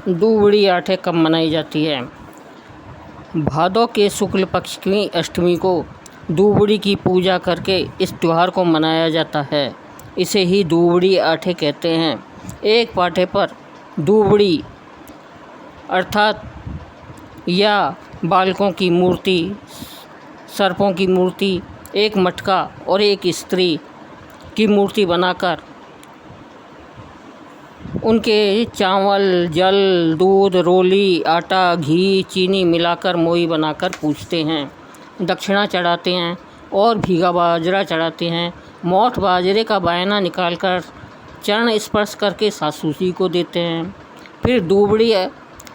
दूबड़ी आठे कब मनाई जाती है? भादों के शुक्ल पक्ष की अष्टमी को दूबड़ी की पूजा करके इस त्यौहार को मनाया जाता है। इसे ही दूबड़ी आठे कहते हैं। एक पाठे पर दूबड़ी अर्थात या बालकों की मूर्ति, सर्पों की मूर्ति, एक मटका और एक स्त्री की मूर्ति बनाकर उनके चावल, जल, दूध, रोली, आटा, घी, चीनी मिलाकर मोई बनाकर पूजते हैं, दक्षिणा चढ़ाते हैं और भीगा बाजरा चढ़ाते हैं। मोठ बाजरे का बायना निकालकर चरण स्पर्श करके सासू जी को देते हैं। फिर दूबड़ी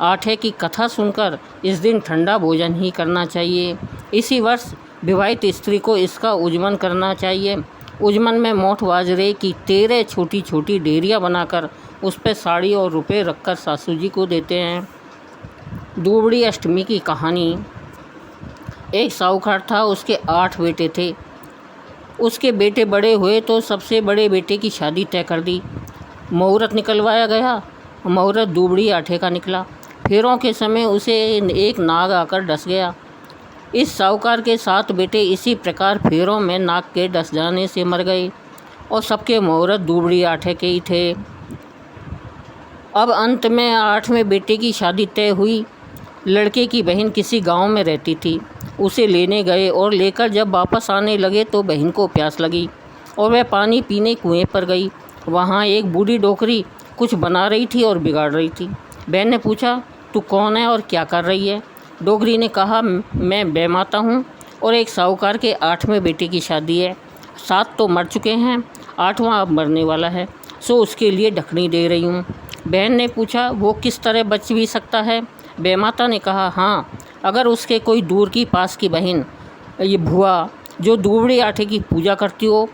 आठे की कथा सुनकर इस दिन ठंडा भोजन ही करना चाहिए। इसी वर्ष विवाहित स्त्री को इसका उजमन करना चाहिए। उजमन में मोठ बाजरे की 13 छोटी छोटी डेरियाँ बनाकर उस पर साड़ी और रुपए रखकर सासू जी को देते हैं। दूबड़ी अष्टमी की कहानी। एक साहूकार था, उसके 8 बेटे थे। उसके बेटे बड़े हुए तो सबसे बड़े बेटे की शादी तय कर दी। मुहूर्त निकलवाया गया। मुहूर्त दूबड़ी आठे का निकला। फेरों के समय उसे एक नाग आकर डस गया। इस साहूकार के 7 बेटे इसी प्रकार फेरों में नाग के डस जाने से मर गए और सबके मुहूर्त दूबड़ी आठे के ही थे। अब अंत में 8वें बेटे की शादी तय हुई। लड़के की बहन किसी गांव में रहती थी। उसे लेने गए और लेकर जब वापस आने लगे तो बहन को प्यास लगी और वह पानी पीने कुएं पर गई। वहां एक बूढ़ी डोकरी कुछ बना रही थी और बिगाड़ रही थी। बहन ने पूछा, तू कौन है और क्या कर रही है? डोकरी ने कहा, मैं बेमाता हूँ और एक साहूकार के 8वें बेटे की शादी है। 7 तो मर चुके हैं, 8वां अब मरने वाला है, सो उसके लिए ढकनी दे रही हूँ। बहन ने पूछा, वो किस तरह बच भी सकता है? बेमाता ने कहा, हाँ, अगर उसके कोई दूर की पास की बहन, ये भुआ जो दूबड़ी आठे की पूजा करती हो,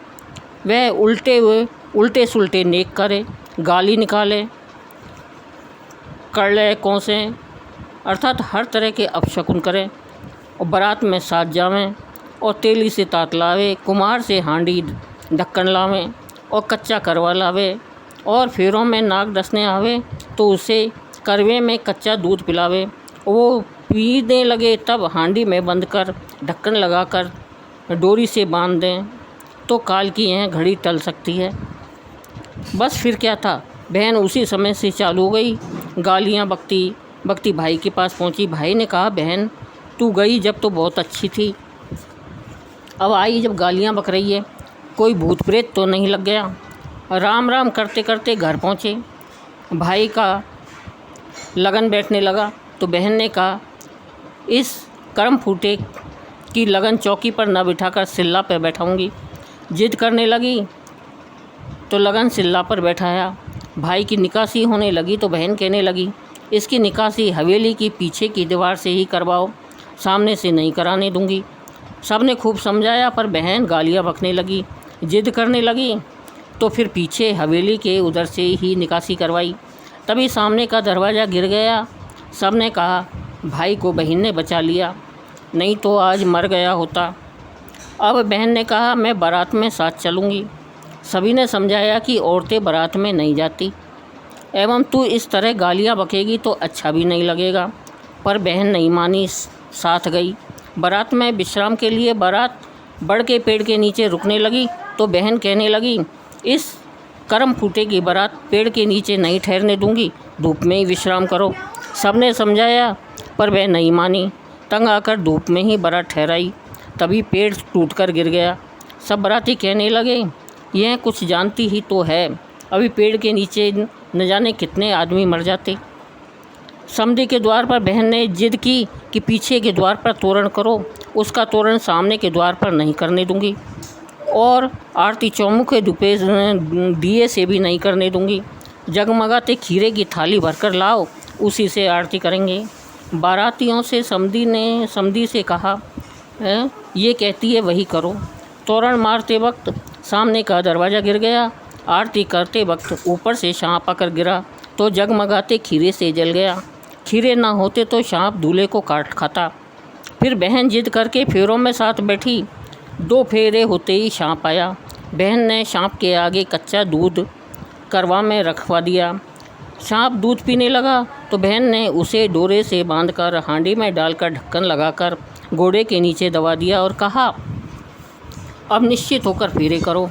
वह उल्टे सुल्टे नेक करे, गाली निकाले, कड़ले कोसे अर्थात हर तरह के अपशकुन करे और बारात में साथ जावें और तेली से तात लावे, कुम्हार से हांडी ढक्कन लावें और कच्चा करवा लावे और फेरों में नाग डसने आवे तो उसे करवे में कच्चा दूध पिलावे। वो पीने लगे तब हांडी में बंद कर ढक्कन लगाकर डोरी से बांध दें तो काल की यह घड़ी टल सकती है। बस फिर क्या था, बहन उसी समय से चालू हो गई। गालियाँ बकती भाई के पास पहुंची। भाई ने कहा, बहन तू गई जब तो बहुत अच्छी थी, अब आई जब गालियाँ बक रही है, कोई भूत प्रेत तो नहीं लग गया? राम राम करते करते घर पहुँचे। भाई का लगन बैठने लगा तो बहन ने कहा, इस कर्म फूटे की लगन चौकी पर न बिठाकर सिल्ला पर बैठाऊंगी। जिद करने लगी तो लगन सिल्ला पर बैठाया। भाई की निकासी होने लगी तो बहन कहने लगी, इसकी निकासी हवेली की पीछे की दीवार से ही करवाओ, सामने से नहीं कराने दूंगी। सबने खूब समझाया पर बहन गालियाँ बकने लगी, जिद करने लगी तो फिर पीछे हवेली के उधर से ही निकासी करवाई। तभी सामने का दरवाज़ा गिर गया। सब ने कहा, भाई को बहन ने बचा लिया, नहीं तो आज मर गया होता। अब बहन ने कहा, मैं बारात में साथ चलूँगी। सभी ने समझाया कि औरतें बारात में नहीं जाती एवं तू इस तरह गालियाँ बकेगी तो अच्छा भी नहीं लगेगा। पर बहन नहीं मानी, साथ गई। बारात में विश्राम के लिए बारात बड़ के पेड़ के नीचे रुकने लगी तो बहन कहने लगी, इस कर्म फूटे की बारात पेड़ के नीचे नहीं ठहरने दूंगी, धूप में ही विश्राम करो। सबने समझाया पर वह नहीं मानी। तंग आकर धूप में ही बारात ठहराई। तभी पेड़ टूटकर गिर गया। सब बाराती कहने लगे, यह कुछ जानती ही तो है, अभी पेड़ के नीचे न जाने कितने आदमी मर जाते। समधी के द्वार पर बहन ने जिद की कि पीछे के द्वार पर तोरण करो, उसका तोरण सामने के द्वार पर नहीं करने दूंगी और आरती चौमुखे दिए से भी नहीं करने दूंगी। जगमगाते खीरे की थाली भरकर लाओ, उसी से आरती करेंगे। बारातियों से समधी से कहा, ये कहती है वही करो। तोरण मारते वक्त सामने का दरवाज़ा गिर गया। आरती करते वक्त ऊपर से सांप आकर गिरा तो जगमगाते खीरे से जल गया। खीरे ना होते तो सांप दूल्हे को काट खाता। फिर बहन जिद करके फेरों में साथ बैठी। 2 फेरे होते ही सांप आया। बहन ने सांप के आगे कच्चा दूध करवा में रखवा दिया। सांप दूध पीने लगा तो बहन ने उसे डोरे से बांधकर हांडी में डालकर ढक्कन लगाकर घोड़े के नीचे दबा दिया और कहा, अब निश्चित होकर फेरे करो।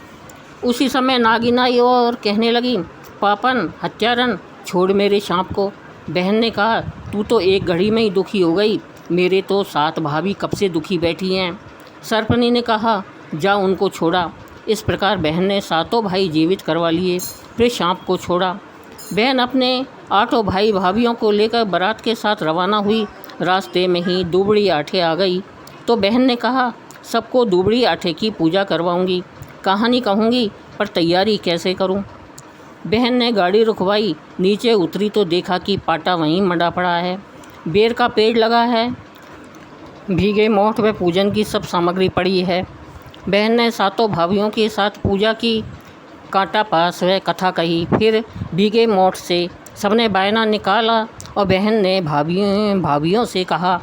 उसी समय नागिन आई और कहने लगी, पापन हत्यारन, छोड़ मेरे सांप को। बहन ने कहा, तू तो एक घड़ी में ही दुखी हो गई, मेरे तो 7 भाभी कब से दुखी बैठी हैं। सर्पनी ने कहा, जा उनको छोड़ा। इस प्रकार बहन ने 7 भाई जीवित करवा लिए, फिर सांप को छोड़ा। बहन अपने 8 भाई भाभियों को लेकर बारात के साथ रवाना हुई। रास्ते में ही दुबड़ी आठे आ गई तो बहन ने कहा, सबको दुबड़ी आठे की पूजा करवाऊंगी, कहानी कहूँगी, पर तैयारी कैसे करूँ। बहन ने गाड़ी रुकवाई, नीचे उतरी तो देखा कि पाटा वहीं मंडा पड़ा है, बेर का पेड़ लगा है, भीगे मोठ व पूजन की सब सामग्री पड़ी है। बहन ने 7 भाभियों के साथ पूजा की, कांटा पास व कथा कही, फिर भीगे मोठ से सबने बायना निकाला और बहन ने भाभियों से कहा,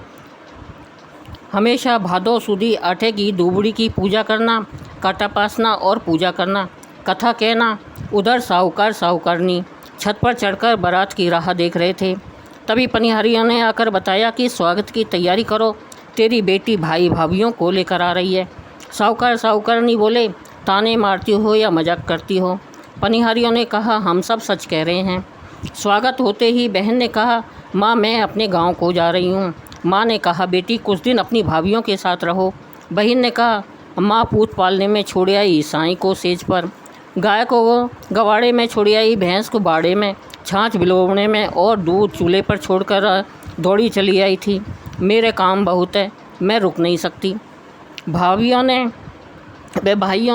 हमेशा भादो सुदी आटे की दुबड़ी की पूजा करना, कांटा पासना और पूजा करना, कथा कहना। उधर साहूकारनी छत पर चढ़कर बारात की राह देख रहे थे। तभी पनिहारियों ने आकर बताया कि स्वागत की तैयारी करो, तेरी बेटी भाई भाभियों को लेकर आ रही है। साहूकारनी बोले, ताने मारती हो या मजाक करती हो। पनिहारियों ने कहा, हम सब सच कह रहे हैं। स्वागत होते ही बहन ने कहा, माँ मैं अपने गांव को जा रही हूँ। माँ ने कहा, बेटी कुछ दिन अपनी भाभियों के साथ रहो। बहन ने कहा, माँ पूत पालने में छोड़ आई साईं को सेज पर, गाय को गवाड़े में छोड़ आई, भैंस को बाड़े में, छाछ बिलोवने में और दूध चूल्हे पर छोड़कर दौड़ी चली आई थी। मेरे काम बहुत है, मैं रुक नहीं सकती। भाइयों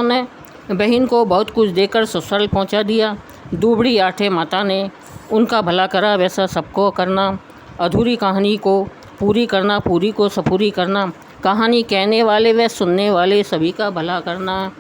ने बहन को बहुत कुछ देकर ससुराल पहुंचा दिया। दुबड़ी आठे माता ने उनका भला करा, वैसा सबको करना, अधूरी कहानी को पूरी करना, पूरी को सपूरी करना, कहानी कहने वाले व सुनने वाले सभी का भला करना।